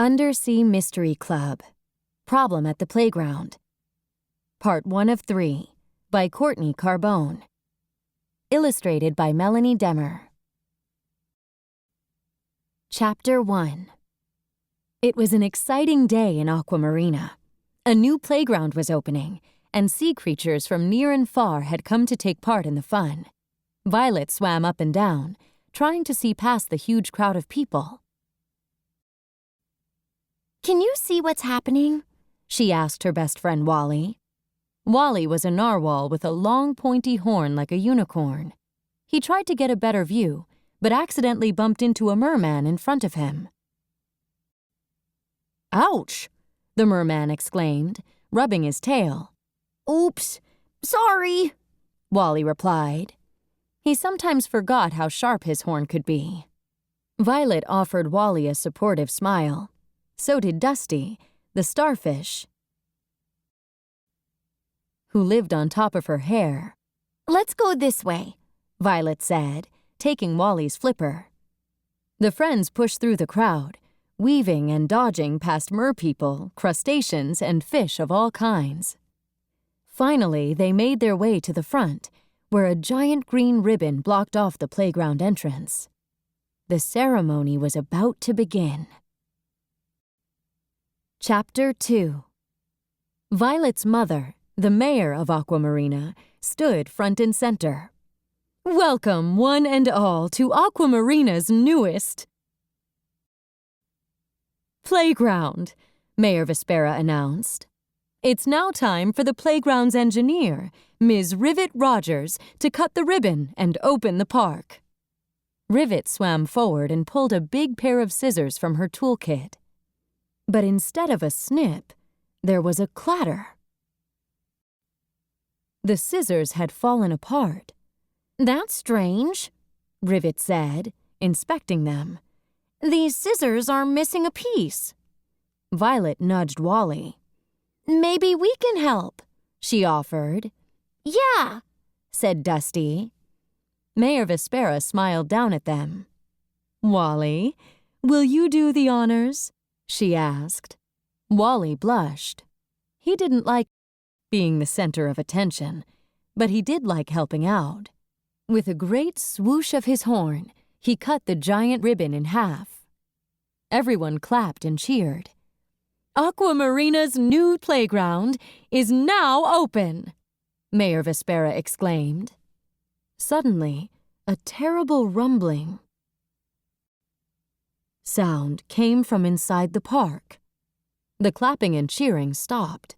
Undersea Mystery Club. Problem at the Playground. Part 1 of 3 by Courtney Carbone. Illustrated by Melanie Demmer. Chapter 1. It was an exciting day in Aquamarina. A new playground was opening, and sea creatures from near and far had come to take part in the fun. Violet swam up and down, trying to see past the huge crowd of people. "Can you see what's happening?" she asked her best friend Wally. Wally was a narwhal with a long pointy horn like a unicorn. He tried to get a better view, but accidentally bumped into a merman in front of him. "Ouch!" the merman exclaimed, rubbing his tail. "Oops, sorry," Wally replied. He sometimes forgot how sharp his horn could be. Violet offered Wally a supportive smile. So did Dusty, the starfish, who lived on top of her hair. "Let's go this way," Violet said, taking Wally's flipper. The friends pushed through the crowd, weaving and dodging past merpeople, crustaceans, and fish of all kinds. Finally, they made their way to the front, where a giant green ribbon blocked off the playground entrance. The ceremony was about to begin. Chapter 2. Violet's mother, the mayor of Aquamarina, stood front and center. "Welcome, one and all, to Aquamarina's newest playground," Mayor Vespera announced. "It's now time for the playground's engineer, Ms. Rivet Rogers, to cut the ribbon and open the park." Rivet swam forward and pulled a big pair of scissors from her toolkit. But instead of a snip, there was a clatter. The scissors had fallen apart. "That's strange," Rivet said, inspecting them. "These scissors are missing a piece." Violet nudged Wally. "Maybe we can help," she offered. "Yeah," said Dusty. Mayor Vespera smiled down at them. "Wally, will you do the honors?" she asked. Wally blushed. He didn't like being the center of attention, but he did like helping out. With a great swoosh of his horn, he cut the giant ribbon in half. Everyone clapped and cheered. "Aquamarina's new playground is now open," Mayor Vespera exclaimed. Suddenly, a terrible rumbling sound came from inside the park. The clapping and cheering stopped.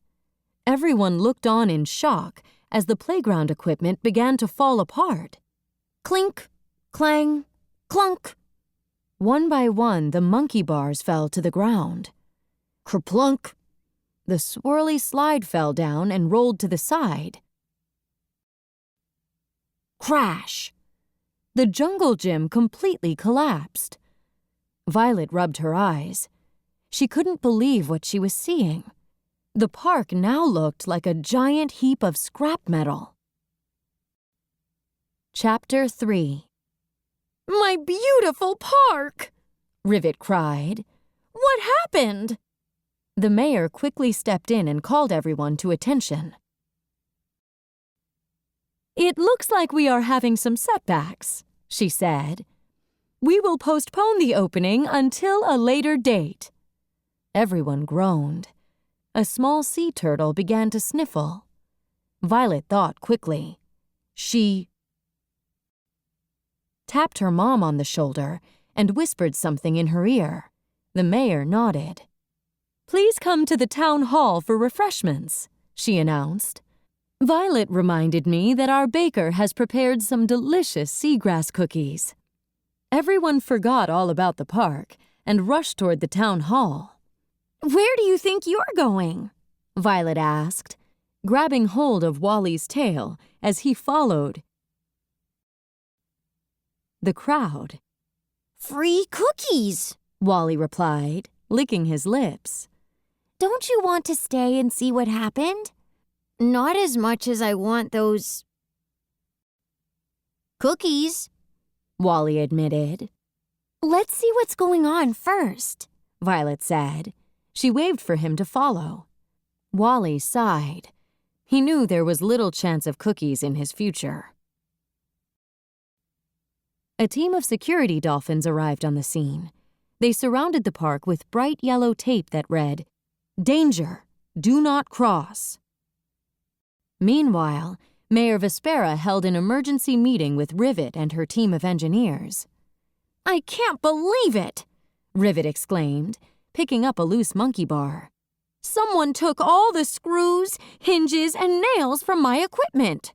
Everyone looked on in shock as the playground equipment began to fall apart. Clink, clang, clunk. One by one, the monkey bars fell to the ground. Kerplunk! The swirly slide fell down and rolled to the side. Crash! The jungle gym completely collapsed. Violet rubbed her eyes. She couldn't believe what she was seeing. The park now looked like a giant heap of scrap metal. Chapter 3. "My beautiful park!" Rivet cried. "What happened?" The mayor quickly stepped in and called everyone to attention. "It looks like we are having some setbacks," she said. "We will postpone the opening until a later date." Everyone groaned. A small sea turtle began to sniffle. Violet thought quickly. She tapped her mom on the shoulder and whispered something in her ear. The mayor nodded. "Please come to the town hall for refreshments," she announced. "Violet reminded me that our baker has prepared some delicious seagrass cookies." Everyone forgot all about the park and rushed toward the town hall. "Where do you think you're going?" Violet asked, grabbing hold of Wally's tail as he followed the crowd. "Free cookies," Wally replied, licking his lips. "Don't you want to stay and see what happened?" "Not as much as I want those cookies," Wally admitted. "Let's see what's going on first," Violet said. She waved for him to follow. Wally sighed. He knew there was little chance of cookies in his future. A team of security dolphins arrived on the scene. They surrounded the park with bright yellow tape that read, "Danger! Do not cross." Meanwhile, Mayor Vespera held an emergency meeting with Rivet and her team of engineers. "I can't believe it!" Rivet exclaimed, picking up a loose monkey bar. "Someone took all the screws, hinges, and nails from my equipment."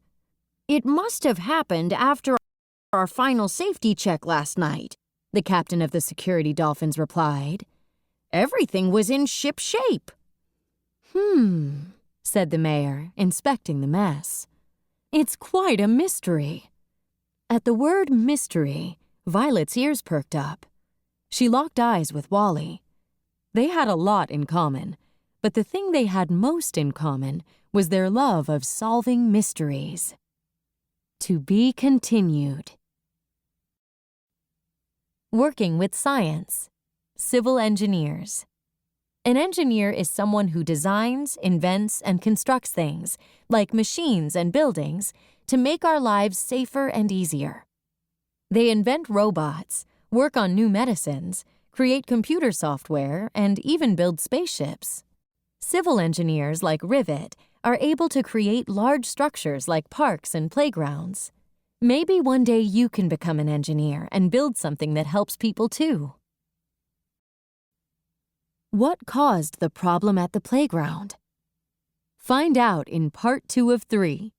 "It must have happened after our final safety check last night," the captain of the security dolphins replied. "Everything was in ship shape." Said the mayor, inspecting the mess. "It's quite a mystery." At the word mystery, Violet's ears perked up. She locked eyes with Wally. They had a lot in common, but the thing they had most in common was their love of solving mysteries. To be continued. Working with science. Civil engineers. An engineer is someone who designs, invents, and constructs things, like machines and buildings, to make our lives safer and easier. They invent robots, work on new medicines, create computer software, and even build spaceships. Civil engineers like Rivet are able to create large structures like parks and playgrounds. Maybe one day you can become an engineer and build something that helps people too. What caused the problem at the playground? Find out in part 2 of 3.